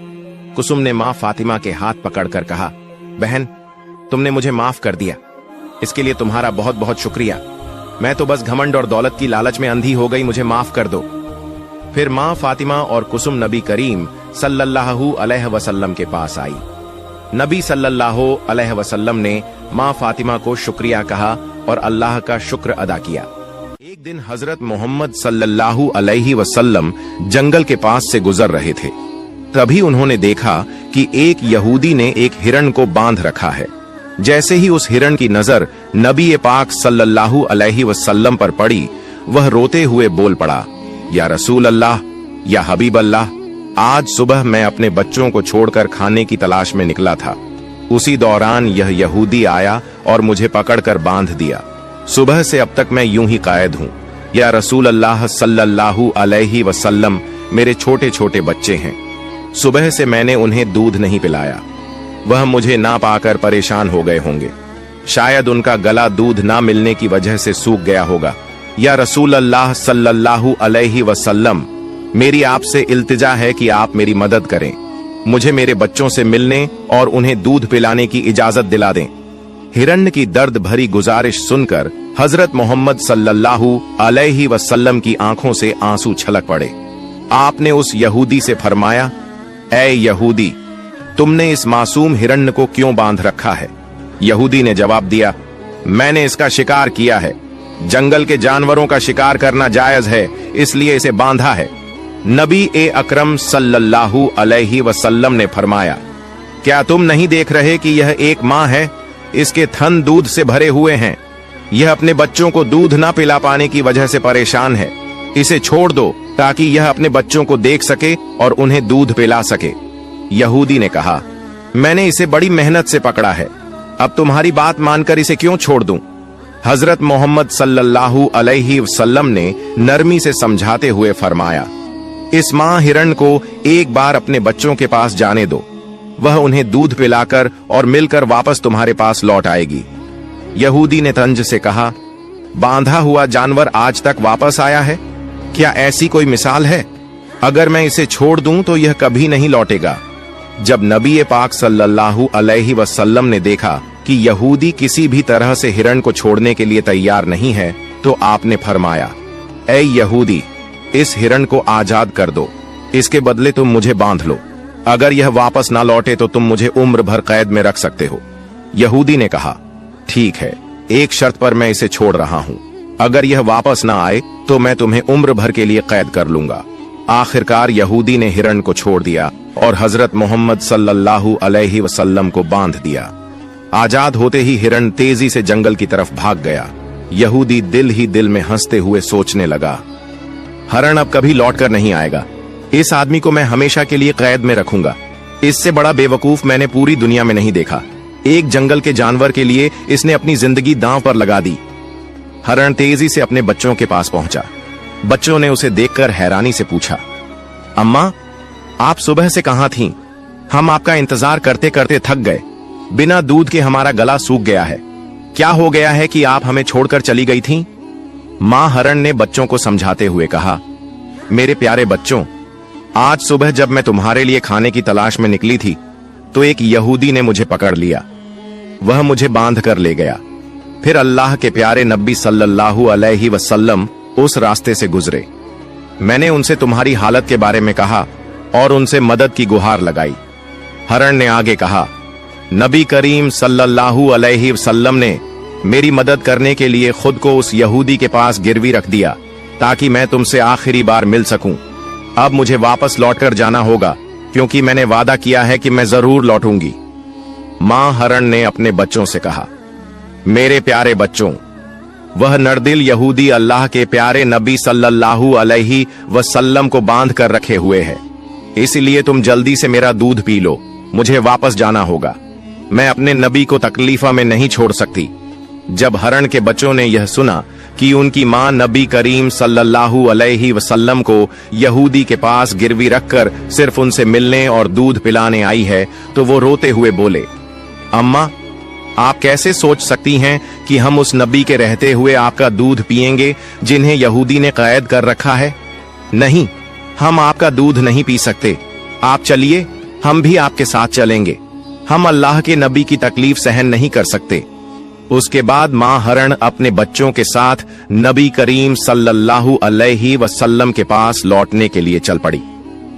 कुसुम ने माँ फातिमा के हाथ पकड़कर कहा, बहन तुमने मुझे माफ कर दिया, इसके लिए तुम्हारा बहुत बहुत शुक्रिया। मैं तो बस घमंड और दौलत की लालच में अंधी हो गई, मुझे माफ कर दो। फिर माँ फातिमा और कुसुम नबी करीम सल्लल्लाहु अलैहि वसल्लम के पास आई। नबी सल्लल्लाहु अलैहि वसल्लम ने माँ फातिमा को शुक्रिया कहा और अल्लाह का शुक्र अदा किया। एक दिन हजरत मोहम्मद सल्लल्लाहु अलैहि वसल्लम जंगल के पास से गुजर रहे थे। तभी उन्होंने देखा कि एक यहूदी ने एक हिरण को बांध रखा है। जैसे ही उस हिरण की नजर नबी पाक सल्लल्लाहु अलैहि वसल्लम पर पड़ी, वह रोते हुए बोल पड़ा, या रसूल अल्लाह, या हबीब अल्लाह, आज सुबह मैं अपने बच्चों को छोड़कर खाने की तलाश में निकला था। उसी दौरान यह यहूदी आया और मुझे पकड़कर बांध दिया। सुबह से अब तक मैं यूं ही कायद हूं। या रसूल अल्लाह सल्लल्लाहु अलैहि वसल्लम, मेरे छोटे छोटे बच्चे हैं, सुबह से मैंने उन्हें दूध नहीं पिलाया। वह मुझे ना पाकर परेशान हो गए होंगे, शायद उनका गला दूध ना मिलने की वजह से सूख गया होगा। या रसूल अल्लाह सल्लल्लाहु अलैहि वसल्लम, मेरी आपसे इल्तिजा है कि आप मेरी मदद करें, मुझे मेरे बच्चों से मिलने और उन्हें दूध पिलाने की इजाजत दिला दें। हिरण्य की दर्द भरी गुजारिश सुनकर हजरत मोहम्मद सल्लल्लाहु अलैहि वसल्लम की आंखों से आंसू छलक पड़े। आपने उस यहूदी से फरमाया, ऐ यहूदी, तुमने इस मासूम हिरण्य को क्यों बांध रखा है? यहूदी ने जवाब दिया, मैंने इसका शिकार किया है, जंगल के जानवरों का शिकार करना जायज है, इसलिए इसे बांधा है। नबी अकरम सल्लल्लाहु अलैहि वसल्लम ने फरमाया, क्या तुम नहीं देख रहे कि यह एक माँ है, इसके थन दूध से भरे हुए हैं, यह अपने बच्चों को दूध ना पिला पाने की वजह से परेशान है, इसे छोड़ दो ताकि यह अपने बच्चों को देख सके और उन्हें दूध पिला सके। यहूदी ने कहा, मैंने इसे बड़ी मेहनत से पकड़ा है, अब तुम्हारी बात मानकर इसे क्यों छोड़ दूं? हजरत मोहम्मद सल्लल्लाहु अलैहि वसल्लम ने नरमी से समझाते हुए फरमाया, इस माँ हिरण को एक बार अपने बच्चों के पास जाने दो, वह उन्हें दूध पिलाकर और मिलकर वापस तुम्हारे पास लौट आएगी। यहूदी ने तंज से कहा, बांधा हुआ जानवर आज तक वापस आया है? क्या ऐसी कोई मिसाल है? अगर मैं इसे छोड़ दूं तो यह कभी नहीं लौटेगा। जब नबी पाक सल्लल्लाहु अलैहि वसल्लम ने देखा कि यहूदी किसी भी तरह से हिरण को छोड़ने के लिए तैयार नहीं है, तो आपने फरमाया, ऐ यहूदी, इस हिरण को आजाद कर दो, इसके बदले तुम मुझे बांध लो, अगर यह वापस ना लौटे तो तुम मुझे उम्र भर कैद में रख सकते हो। यहूदी ने कहा, ठीक है, एक शर्त पर मैं इसे छोड़ रहा हूँ। अगर यह वापस ना आए तो मैं तुम्हें उम्र भर के लिए कैद कर लूंगा। आखिरकार यहूदी ने हिरण को छोड़ दिया और हजरत मोहम्मद सल्लल्लाहु अलैहि वसल्लम को बांध दिया। आजाद होते ही हिरण तेजी से जंगल की तरफ भाग गया। यहूदी दिल ही दिल में हंसते हुए सोचने लगा, हरण अब कभी लौट कर नहीं आएगा। इस आदमी को मैं हमेशा के लिए कैद में रखूंगा। इससे बड़ा बेवकूफ मैंने पूरी दुनिया में नहीं देखा। एक जंगल के जानवर के लिए इसने अपनी जिंदगी दांव पर लगा दी। हरण तेजी से अपने बच्चों के पास पहुंचा। बच्चों ने उसे देखकर हैरानी से पूछा, अम्मा, आप सुबह से कहां थीं? हम आपका इंतजार करते करते थक गए। बिना दूध के हमारा गला सूख गया है। क्या हो गया है कि आप हमें छोड़कर चली गई थीं? मां हरण ने बच्चों को समझाते हुए कहा, मेरे प्यारे बच्चों, आज सुबह जब मैं तुम्हारे लिए खाने की तलाश में निकली थी तो एक यहूदी ने मुझे पकड़ लिया। वह मुझे बांध कर ले गया। फिर अल्लाह के प्यारे नबी सल्लल्लाहु अलैहि वसल्लम उस रास्ते से गुजरे। मैंने उनसे तुम्हारी हालत के बारे में कहा और उनसे मदद की गुहार लगाई। हरण ने आगे कहा, नबी करीम सल्लल्लाहु अलैहि वसल्लम ने मेरी मदद करने के लिए खुद को उस यहूदी के पास गिरवी रख दिया ताकि मैं तुमसे आखिरी बार मिल सकूं। अब मुझे वापस लौटकर जाना होगा क्योंकि मैंने वादा किया है कि मैं जरूर लौटूंगी। मां हरण ने अपने बच्चों से कहा, मेरे प्यारे बच्चों, वह नरदिल यहूदी अल्लाह के प्यारे नबी सल्लल्लाहु अलैहि वसल्लम को बांध कर रखे हुए है। इसलिए तुम जल्दी से मेरा दूध पी लो। मुझे वापस जाना होगा। मैं अपने नबी को तकलीफा में नहीं छोड़ सकती। जब हरण के बच्चों ने यह सुना कि उनकी मां नबी करीम सल्लल्लाहु अलैहि वसल्लम को यहूदी के पास गिरवी रखकर सिर्फ उनसे मिलने और दूध पिलाने आई है तो वो रोते हुए बोले, अम्मा, आप कैसे सोच सकती हैं कि हम उस नबी के रहते हुए आपका दूध पिएंगे जिन्हें यहूदी ने कैद कर रखा है? नहीं, हम आपका दूध नहीं पी सकते। आप चलिए, हम भी आपके साथ चलेंगे। हम अल्लाह के नबी की तकलीफ सहन नहीं कर सकते। उसके बाद मां हरण अपने बच्चों के साथ नबी करीम सल्लल्लाहु अलैहि वसल्लम के पास लौटने के लिए चल पड़ी।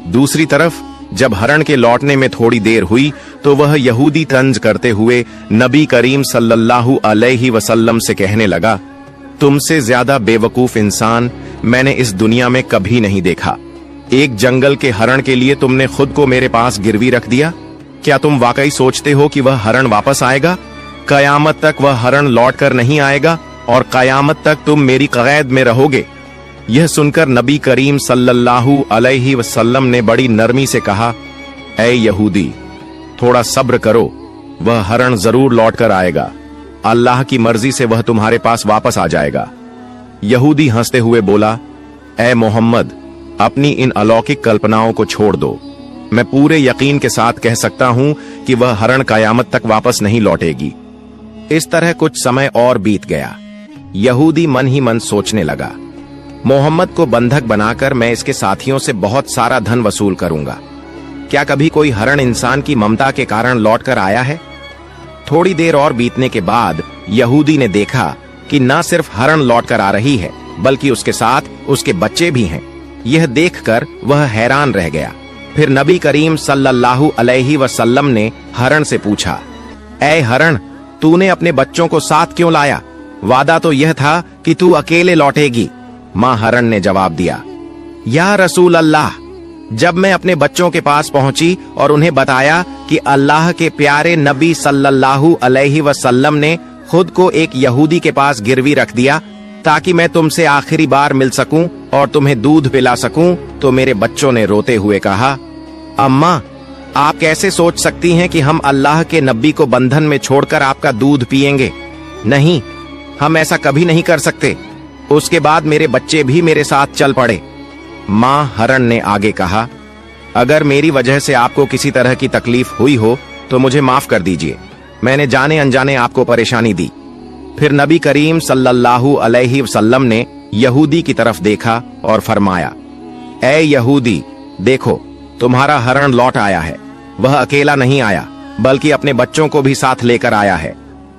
दूसरी तरफ जब हरण के लौटने में थोड़ी देर हुई तो वह यहूदी तंज करते हुए नबी करीम सल्लल्लाहु अलैहि वसल्लम से कहने लगा, तुमसे ज्यादा बेवकूफ इंसान मैंने इस दुनिया में कभी नहीं देखा। एक जंगल के हरण के लिए तुमने खुद को मेरे पास गिरवी रख दिया। क्या तुम वाकई सोचते हो कि वह हरण वापस आएगा? कयामत तक वह हरण लौट कर नहीं आएगा और कयामत तक तुम मेरी कैद में रहोगे। यह सुनकर नबी करीम सल्लल्लाहु अलैहि वसल्लम ने बड़ी नरमी से कहा, ऐ यहूदी, थोड़ा सब्र करो, वह हरण जरूर लौट कर आएगा। अल्लाह की मर्जी से वह तुम्हारे पास वापस आ जाएगा। यहूदी हंसते हुए बोला, ऐ मोहम्मद, अपनी इन अलौकिक कल्पनाओं को छोड़ दो। मैं पूरे यकीन के साथ कह सकता हूं कि वह हरण कयामत तक वापस नहीं लौटेगी। इस तरह कुछ समय और बीत गया। यहूदी मन ही मन सोचने लगा, मोहम्मद को बंधक बनाकर मैं इसके साथियों से बहुत सारा धन वसूल करूंगा। क्या कभी कोई हरण इंसान की ममता के कारण लौट कर आया है? थोड़ी देर और बीतने के बाद यहूदी ने देखा कि न सिर्फ हरण लौट कर आ रही है बल्कि उसके साथ उसके बच्चे भी हैं। यह देखकर वह हैरान रह गया। फिर नबी करीम सल्लल्लाहु अलैहि वसल्लम ने हरण से पूछा, ऐ हरण, तूने अपने बच्चों को साथ क्यों लाया? वादा तो यह था कि तू अकेले लौटेगी। मां हरण ने जवाब दिया, या रसूल अल्लाह, जब मैं अपने बच्चों के पास पहुंची और उन्हें बताया कि अल्लाह के प्यारे नबी सल्लल्लाहु अलैहि वसल्लम ने खुद को एक यहूदी के पास गिरवी रख दिया ताकि मैं तुमसे आखिरी बार मिल सकूं और तुम्हें दूध पिला सकूं, तो मेरे बच्चों ने रोते हुए कहा, अम्मा, आप कैसे सोच सकती हैं कि हम अल्लाह के नबी को बंधन में छोड़कर आपका दूध पिएंगे? नहीं, हम ऐसा कभी नहीं कर सकते। उसके बाद मेरे बच्चे भी मेरे साथ चल पड़े। मां हरण ने आगे कहा, अगर मेरी वजह से आपको किसी तरह की तकलीफ हुई हो तो मुझे माफ कर दीजिए। मैंने जाने अनजाने आपको परेशानी दी। फिर नबी करीम सल्लल्लाहु अलैहि वसल्लम ने यहूदी की तरफ देखा और फरमाया, ऐ यहूदी, देखो, तुम्हारा हरण लौट आया है। वह अकेला नहीं आया बल्कि अपने बच्चों को भी साथ लेकर आया है।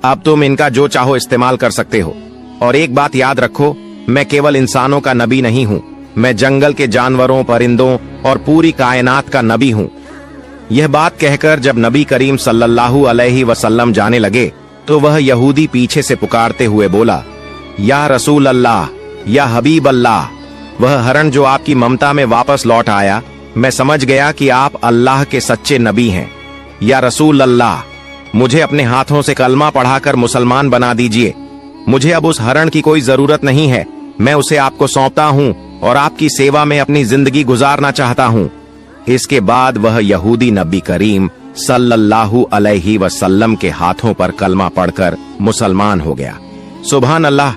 अब तुम इनका जो चाहो इस्तेमाल कर सकते हो। और एक बात याद रखो, मैं केवल इंसानों का नबी नहीं हूँ, मैं जंगल के जानवरों, परिंदों और पूरी कायनात का नबी हूँ। यह बात कहकर जब नबी करीम सल्लल्लाहु अलैहि वसल्लम जाने लगे तो वह यहूदी पीछे से पुकारते हुए बोला, या रसूल अल्लाह, या हबीब अल्लाह। वह हरण जो आपकी ममता में वापस लौट आया, मैं समझ गया कि आप अल्लाह के सच्चे नबी हैं। या रसूल अल्लाह, मुझे अपने हाथों से कलमा पढ़ाकर मुसलमान बना दीजिए। मुझे अब उस हरण की कोई जरूरत नहीं है, मैं उसे आपको सौंपता हूँ और आपकी सेवा में अपनी जिंदगी गुजारना चाहता हूँ। इसके बाद वह यहूदी नबी करीम सल्लल्लाहु अलैहि वसल्लम के हाथों पर कलमा पढ़कर मुसलमान हो गया। सुभान अल्लाह।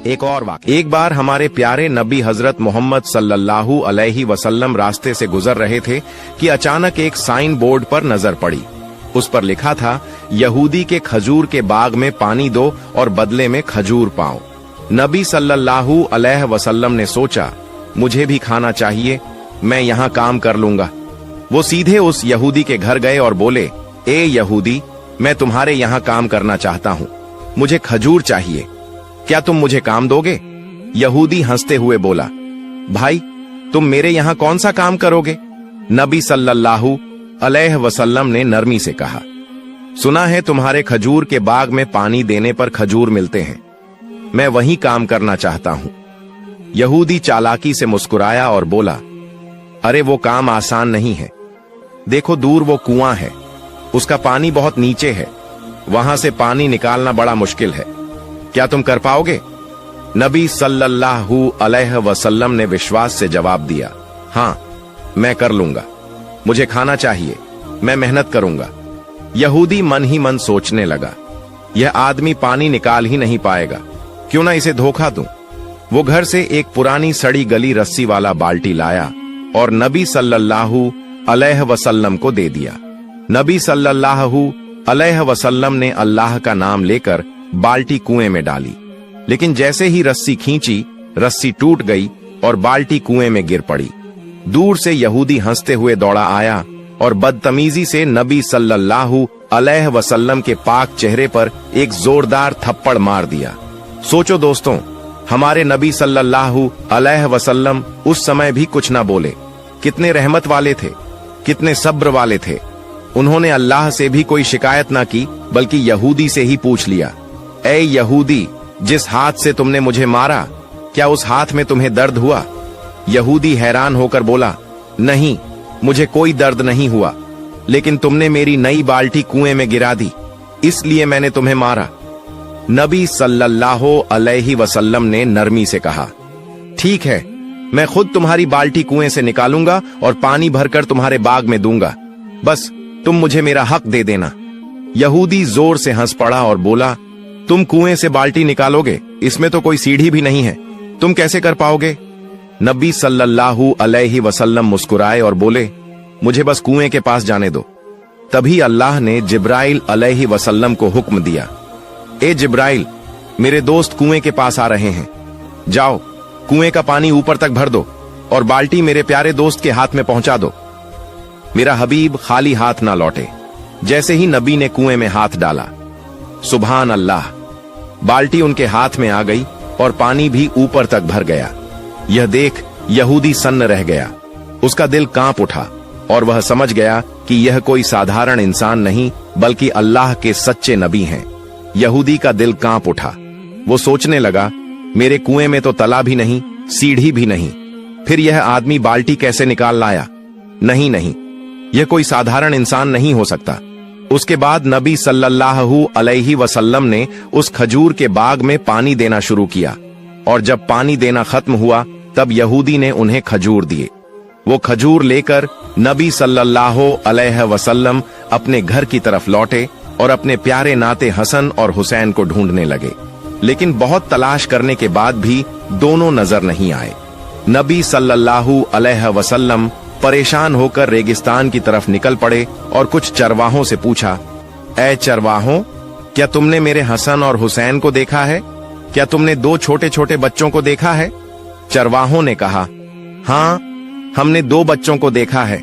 एक और वाक़या, एक बार हमारे प्यारे नबी हजरत मोहम्मद सल्लल्लाहु अलैहि वसल्लम रास्ते से गुजर रहे थे कि अचानक एक साइन बोर्ड पर नजर पड़ी। उस पर लिखा था, यहूदी के खजूर के बाग में पानी दो और बदले में खजूर पाओ। नबी सल्लल्लाहु अलैहि वसल्लम ने सोचा, मुझे भी खाना चाहिए, मैं यहाँ काम कर लूंगा। वो सीधे उस यहूदी के घर गए और बोले, ए यहूदी, मैं तुम्हारे यहाँ काम करना चाहता हूँ, मुझे खजूर चाहिए, क्या तुम मुझे काम दोगे? यहूदी हंसते हुए बोला, भाई तुम मेरे यहाँ कौन सा काम करोगे? नबी सल्लल्लाहु अलैहि वसल्लम ने नरमी से कहा, सुना है तुम्हारे खजूर के बाग में पानी देने पर खजूर मिलते हैं, मैं वही काम करना चाहता हूं। यहूदी चालाकी से मुस्कुराया और बोला, अरे वो काम आसान नहीं है, देखो दूर वो कुआं है, उसका पानी बहुत नीचे है, वहां से पानी निकालना बड़ा मुश्किल है, क्या तुम कर पाओगे? नबी सल्लल्लाहु अलैहि वसल्लम ने विश्वास से जवाब दिया, हाँ मैं कर लूंगा, मुझे खाना चाहिए, मैं मेहनत करूंगा। यहूदी मन ही मन सोचने लगा, यह आदमी पानी निकाल ही नहीं पाएगा, क्यों ना इसे धोखा दूं। वो घर से एक पुरानी सड़ी गली रस्सी वाला बाल्टी लाया और नबी सल्लल्लाहु अलैहि वसल्लम को दे दिया। नबी सल्लल्लाहु अलैहि वसल्लम ने अल्लाह का नाम लेकर बाल्टी कुएं में डाली, लेकिन जैसे ही रस्सी खींची, रस्सी टूट गई और बाल्टी कुएं में गिर पड़ी। दूर से यहूदी हंसते हुए दौड़ा आया और बदतमीजी से नबी सल्लल्लाहु अलैहि वसल्लम के पाक चेहरे पर एक जोरदार थप्पड़ मार दिया। सोचो दोस्तों, हमारे नबी सल्लल्लाहु अलैहि वसल्लम उस समय भी कुछ ना बोले, कितने रहमत वाले थे, कितने सब्र वाले थे। उन्होंने अल्लाह से भी कोई शिकायत ना की, बल्कि यहूदी से ही पूछ लिया, ऐ यहूदी, जिस हाथ से तुमने मुझे मारा, क्या उस हाथ में तुम्हें दर्द हुआ? यहूदी हैरान होकर बोला, नहीं, मुझे कोई दर्द नहीं हुआ, लेकिन तुमने मेरी नई बाल्टी कुएं में गिरा दी, इसलिए मैंने तुम्हें मारा। नबी सल्लल्लाहु अलैहि वसल्लम ने नरमी से कहा, ठीक है, मैं खुद तुम्हारी बाल्टी कुएं से निकालूंगा और पानी भरकर तुम्हारे बाग में दूंगा, बस तुम मुझे मेरा हक दे देना। यहूदी जोर से हंस पड़ा और बोला, तुम कुएं से बाल्टी निकालोगे? इसमें तो कोई सीढ़ी भी नहीं है, तुम कैसे कर पाओगे? नबी सल्लल्लाहु अलैहि वसल्लम मुस्कुराए और बोले, मुझे बस कुएं के पास जाने दो। तभी अल्लाह ने जिब्राइल अलैहि वसल्लम को हुक्म दिया, ए जिब्राइल, मेरे दोस्त कुएं के पास आ रहे हैं, जाओ कुएं का पानी ऊपर तक भर दो और बाल्टी मेरे प्यारे दोस्त के हाथ में पहुंचा दो। मेरा हबीब खाली हाथ ना लौटे। जैसे ही नबी ने कुएं में हाथ डाला, सुभान अल्लाह, बाल्टी उनके हाथ में आ गई और पानी भी ऊपर तक भर गया। यह देख यहूदी सन्न रह गया, उसका दिल कांप उठा और वह समझ गया कि यह कोई साधारण इंसान नहीं, बल्कि अल्लाह के सच्चे नबी हैं। यहूदी का दिल कांप उठा, वो सोचने लगा, मेरे कुएं में तो तला भी नहीं, सीढ़ी भी नहीं, फिर यह आदमी बाल्टी कैसे निकाल लाया? नहीं नहीं, यह कोई साधारण इंसान नहीं हो सकता। उसके बाद नबी सल्लल्लाहु अलैहि वसल्लम ने उस खजूर के बाग में पानी देना शुरू किया और जब पानी देना खत्म हुआ, तब यहूदी ने उन्हें खजूर दिए। वो खजूर लेकर नबी सल्लल्लाहु अलैहि वसल्लम अपने घर की तरफ लौटे और अपने प्यारे नाते हसन और हुसैन को ढूंढने लगे, लेकिन बहुत तलाश करने के बाद भी दोनों नजर नहीं आए। नबी सल्लल्लाहु अलैहि वसल्लम परेशान होकर रेगिस्तान की तरफ निकल पड़े और कुछ चरवाहों से पूछा, ऐ चरवाहों, क्या तुमने मेरे हसन और हुसैन को देखा है? क्या तुमने दो छोटे छोटे बच्चों को देखा है? चरवाहों ने कहा, हाँ, हमने दो बच्चों को देखा है,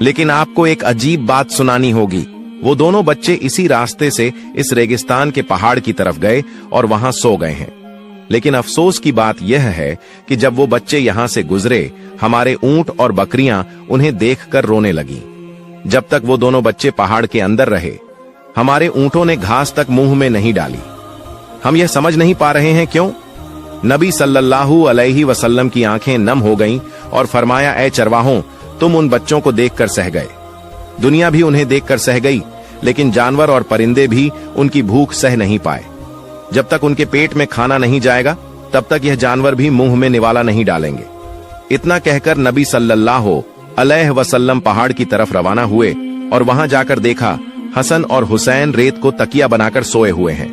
लेकिन आपको एक अजीब बात सुनानी होगी। वो दोनों बच्चे इसी रास्ते से इस रेगिस्तान के पहाड़ की तरफ गए और वहां सो गए हैं, लेकिन अफसोस की बात यह है कि जब वो बच्चे यहां से गुजरे, हमारे ऊंट और बकरियां उन्हें देखकर रोने लगी। जब तक वो दोनों बच्चे पहाड़ के अंदर रहे, हमारे ऊंटों ने घास तक मुंह में नहीं डाली। हम यह समझ नहीं पा रहे हैं क्यों। नबी सल्लल्लाहु अलैहि वसल्लम की आंखें नम हो गईं और फरमाया, ऐ चरवाहों, तुम उन बच्चों को देखकर सह गए, दुनिया भी उन्हें देखकर सह गई, लेकिन जानवर और परिंदे भी उनकी भूख सह नहीं पाए। जब तक उनके पेट में खाना नहीं जाएगा तब तक यह जानवर भी मुंह में निवाला नहीं डालेंगे। इतना कहकर नबी सल्लल्लाहु अलैहि वसल्लम पहाड़ की तरफ रवाना हुए और वहां जाकर देखा हसन और हुसैन रेत को तकिया बनाकर सोए हुए हैं।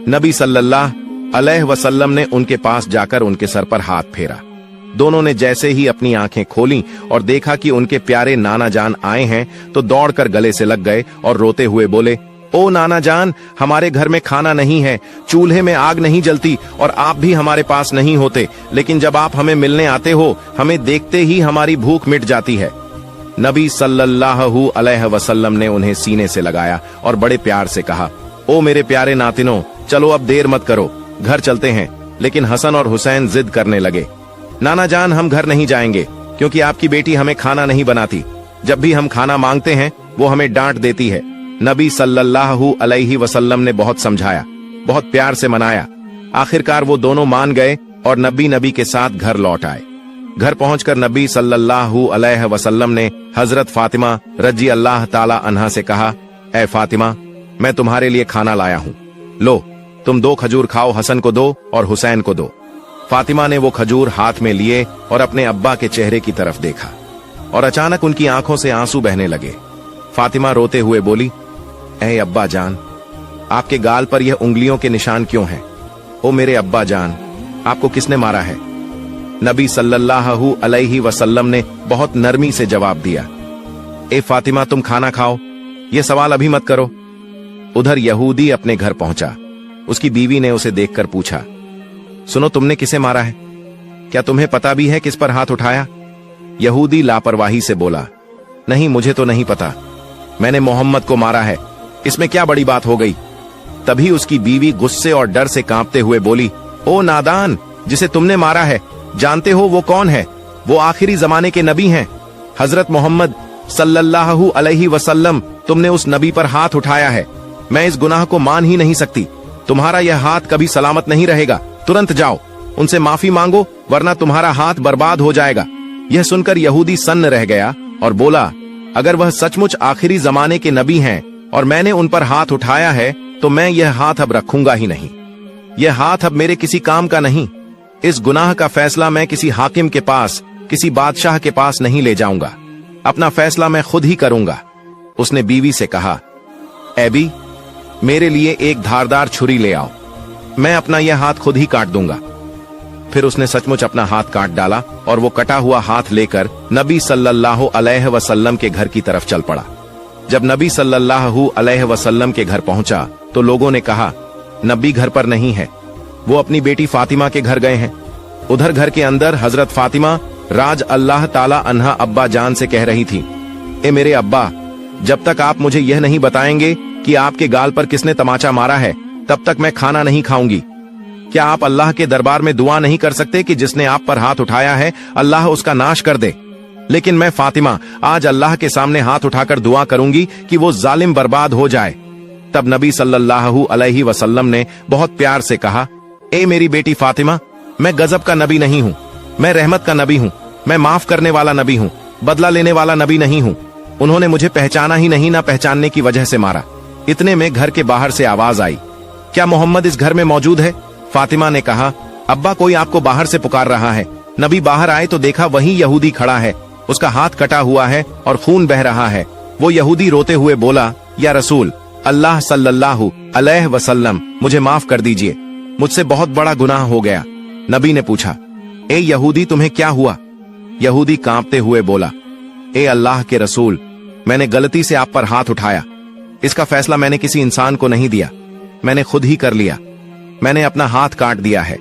नबी सल्लल्लाहु अलैहि वसल्लम ने उनके पास जाकर उनके सर पर हाथ फेरा। दोनों ने जैसे ही अपनी आंखें खोलीं और देखा कि उनके प्यारे नाना जान आए हैं तो दौड़कर गले से लग गए और रोते हुए बोले, ओ नाना जान, हमारे घर में खाना नहीं है, चूल्हे में आग नहीं जलती और आप भी हमारे पास नहीं होते, लेकिन जब आप हमें मिलने आते हो हमें देखते ही हमारी भूख मिट जाती है। नबी सल्लल्लाहु अलैहि वसल्लम ने उन्हें सीने से लगाया और बड़े प्यार से कहा, ओ मेरे प्यारे नातिनों, चलो अब देर मत करो, घर चलते हैं। लेकिन हसन और हुसैन जिद करने लगे, नाना जान, हम घर नहीं जाएंगे क्योंकि आपकी बेटी हमें खाना नहीं बनाती। जब भी हम खाना मांगते हैं वो हमें डांट देती है। नबी सल्लल्लाहु अलैहि वसल्लम ने बहुत समझाया, बहुत प्यार से मनाया। आखिरकार वो दोनों मान गए और नबी के साथ घर लौट आए। घर पहुंचकर नबी सल्लल्लाहु अलैहि वसल्लम ने हजरत फातिमा रजी अल्लाह ताला अन्हा से कहा, ऐ फातिमा, मैं तुम्हारे लिए खाना लाया हूं, लो तुम 2 खजूर खाओ, हसन को दो और हुसैन को दो। फातिमा ने वो खजूर हाथ में लिए और अपने अब्बा के चेहरे की तरफ देखा और अचानक उनकी आंखों से आंसू बहने लगे। फातिमा रोते हुए बोली, ऐ अब्बा जान, आपके गाल पर यह उंगलियों के निशान क्यों हैं? ओ मेरे अब्बा जान, आपको किसने मारा है? नबी सल्लल्लाहु अलैहि वसल्लम ने बहुत नरमी से जवाब दिया, ए फातिमा, तुम खाना खाओ, यह सवाल अभी मत करो। उधर यहूदी अपने घर पहुंचा। उसकी बीवी ने उसे देखकर पूछा, सुनो, तुमने किसे मारा है? क्या तुम्हें पता भी है किस पर हाथ उठाया? यहूदी लापरवाही से बोला, नहीं, मुझे तो नहीं पता, मैंने मोहम्मद को मारा है, इसमें क्या बड़ी बात हो गई? तभी उसकी बीवी गुस्से और डर से कांपते हुए बोली, ओ नादान, जिसे तुमने मारा है, जानते हो वो कौन है? वो आखिरी जमाने के नबी हैं, हजरत मोहम्मद सल्लल्लाहु अलैहि वसल्लम। तुमने उस नबी पर हाथ उठाया है, मैं इस गुनाह को मान ही नहीं सकती। तुम्हारा यह हाथ कभी सलामत नहीं रहेगा, तुरंत जाओ, उनसे माफी मांगो, वरना तुम्हारा हाथ बर्बाद हो जाएगा। यह सुनकर यहूदी सन्न रह गया और बोला, अगर वह सचमुच आखिरी जमाने के नबी हैं और मैंने उन पर हाथ उठाया है तो मैं यह हाथ अब रखूंगा ही नहीं। यह हाथ अब मेरे किसी काम का नहीं। इस गुनाह का फैसला मैं किसी हाकिम के पास, किसी बादशाह के पास नहीं ले जाऊंगा, अपना फैसला मैं खुद ही करूंगा। उसने बीवी से कहा, एबी, मेरे लिए एक धारदार छुरी ले आओ, मैं अपना यह हाथ खुद ही काट दूंगा। फिर उसने सचमुच अपना हाथ काट डाला और वो कटा हुआ हाथ लेकर नबी सल्लल्लाहु अलैहि वसल्लम के घर की तरफ चल पड़ा। जब नबी सल्लल्लाहु अलैहि वसल्लम के घर पहुंचा तो लोगों ने कहा, नबी घर पर नहीं है, वो अपनी बेटी फातिमा के घर गए हैं। उधर घर के अंदर हजरत फातिमा राज अल्लाह ताला अन्हा अब्बा जान से कह रही थी, ए मेरे अब्बा, जब तक आप मुझे यह नहीं बताएंगे कि आपके गाल पर किसने तमाचा मारा है, तब तक मैं खाना नहीं खाऊंगी। क्या आप अल्लाह के दरबार में दुआ नहीं कर सकते कि जिसने आप पर हाथ उठाया है अल्लाह उसका नाश कर दे? लेकिन मैं फातिमा आज अल्लाह के सामने हाथ उठाकर दुआ करूंगी कि वो जालिम बर्बाद हो जाए। तब नबी सल्लल्लाहु अलैहि वसल्लम ने बहुत प्यार से कहा, ए मेरी बेटी फातिमा, मैं गजब का नबी नहीं हूँ, मैं रहमत का नबी हूँ, मैं माफ करने वाला नबी हूँ, बदला लेने वाला नबी नहीं हूँ। उन्होंने मुझे पहचाना ही नहीं, ना पहचानने की वजह से मारा। इतने में घर के बाहर से आवाज आई, क्या मोहम्मद इस घर में मौजूद है? फातिमा ने कहा, अब्बा, कोई आपको बाहर से पुकार रहा है। नबी बाहर आए तो देखा वही यहूदी खड़ा है, उसका हाथ कटा हुआ है और खून बह रहा है। वो यहूदी रोते हुए बोला, या रसूल अल्लाह सल्लल्लाहु अलैहि वसल्लम, मुझे माफ कर दीजिए, मुझसे बहुत बड़ा गुनाह हो गया। नबी ने पूछा, ए यहूदी, तुम्हें क्या हुआ? यहूदी कांपते हुए बोला, ए अल्लाह के रसूल, मैंने गलती से आप पर हाथ उठाया, इसका फैसला मैंने किसी इंसान को नहीं दिया, मैंने खुद ही कर लिया। मैंने अपना हाथ काट दिया है,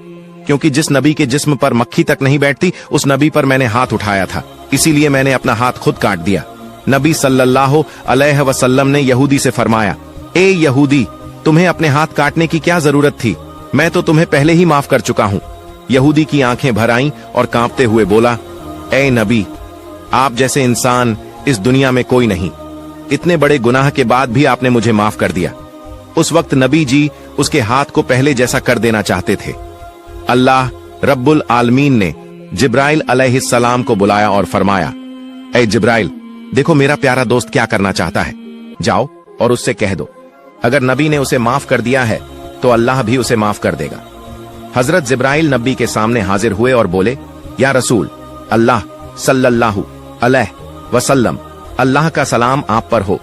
क्योंकि जिस नबी के जिस्म पर मक्खी तक नहीं बैठती उस नबी पर मैंने हाथ उठाया था, इसीलिए मैंने अपना हाथ खुद काट दिया। नबी सल्लल्लाहु अलैहि वसल्लम ने यहूदी से फरमाया, ए यहूदी, तुम्हें अपने हाथ काटने की क्या जरूरत थी? मैं तो तुम्हें पहले ही माफ कर चुका हूँ। यहूदी की आंखें भर आईं और कांपते हुए बोला, ए नबी, आप जैसे इंसान इस दुनिया में कोई नहीं, इतने बड़े गुनाह के बाद भी आपने मुझे माफ कर दिया। उस वक्त नबी जी उसके हाथ को पहले जैसा कर देना चाहते थे। अल्लाह रब्बुल आलमीन ने जिब्राइल अलैहिस्सलाम को बुलाया और फरमाया, ऐ जिब्राइल, देखो मेरा प्यारा दोस्त क्या करना चाहता है, जाओ और उससे कह दो अगर नबी ने उसे माफ कर दिया है तो अल्लाह भी उसे माफ कर देगा। हजरत जिब्राइल नबी के सामने हाजिर हुए और बोले, या रसूल अल्लाह सल्लल्लाहु अलैहि वसल्लम, अल्लाह का सलाम आप पर हो,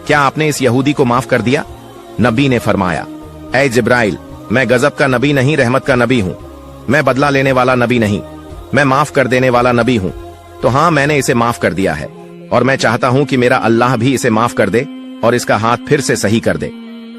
क्या आपने इस यहूदी को माफ कर दिया? नबी ने फरमाया, ऐ जिब्राइल, मैं गजब का नबी नहीं, रहमत का नबी हूँ। मैं बदला लेने वाला नबी नहीं, मैं माफ कर देने वाला नबी हूँ। तो हाँ, मैंने इसे माफ कर दिया है और मैं चाहता हूँ कि मेरा अल्लाह भी इसे माफ कर दे और इसका हाथ फिर से सही कर दे।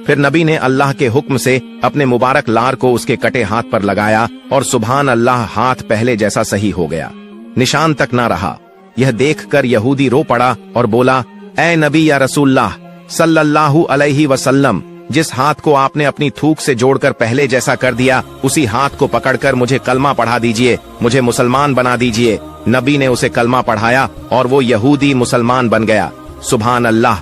फिर नबी ने अल्लाह के हुक्म से अपने मुबारक लार को उसके कटे हाथ पर लगाया और सुभान अल्लाह, हाथ पहले जैसा सही हो गया, निशान तक ना रहा। यह देखकर यहूदी रो पड़ा और बोला, ऐ नबी या रसूलल्लाह सल्लल्लाहु अलैहि वसल्लम, जिस हाथ को आपने अपनी थूक से जोड़कर पहले जैसा कर दिया, उसी हाथ को पकड़कर मुझे कलमा पढ़ा दीजिए, मुझे मुसलमान बना दीजिए। नबी ने उसे कलमा पढ़ाया और वो यहूदी मुसलमान बन गया। सुभान अल्लाह।